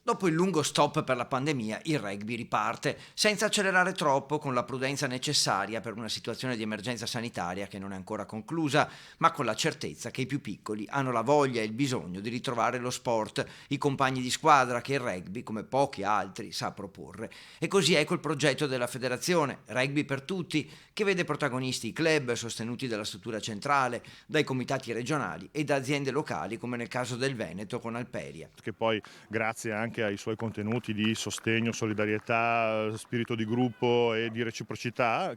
Dopo il lungo stop per la pandemia, il rugby riparte, senza accelerare troppo, con la prudenza necessaria per una situazione di emergenza sanitaria che non è ancora conclusa, ma con la certezza che i più piccoli hanno la voglia e il bisogno di ritrovare lo sport, i compagni di squadra che il rugby, come pochi altri, sa proporre. E così ecco il progetto della federazione, Rugby per Tutti, che vede protagonisti i club sostenuti dalla struttura centrale, dai comitati regionali e da aziende locali, come nel caso del Veneto con Alperia. Che poi grazie anche ai suoi contenuti di sostegno, solidarietà, spirito di gruppo e di reciprocità,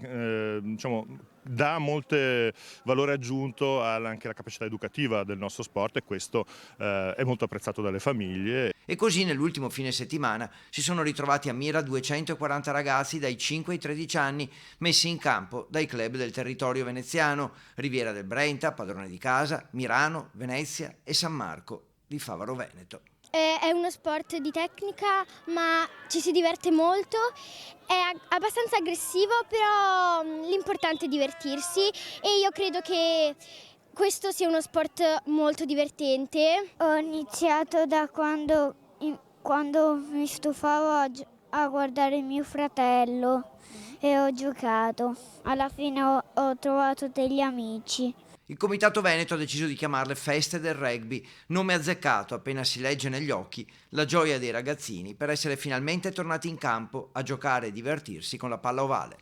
dà molte valore aggiunto anche alla capacità educativa del nostro sport, e questo è molto apprezzato dalle famiglie. E così nell'ultimo fine settimana si sono ritrovati a Mira 240 ragazzi dai 5 ai 13 anni, messi in campo dai club del territorio veneziano, Riviera del Brenta, Padrone di Casa, Mirano, Venezia e San Marco di Favaro Veneto. È uno sport di tecnica, ma ci si diverte molto. È abbastanza aggressivo, però l'importante è divertirsi e io credo che questo sia uno sport molto divertente. Ho iniziato da quando mi stufavo a guardare mio fratello e ho giocato. Alla fine ho trovato degli amici. Il Comitato Veneto ha deciso di chiamarle Feste del Rugby, nome azzeccato appena si legge negli occhi la gioia dei ragazzini per essere finalmente tornati in campo a giocare e divertirsi con la palla ovale.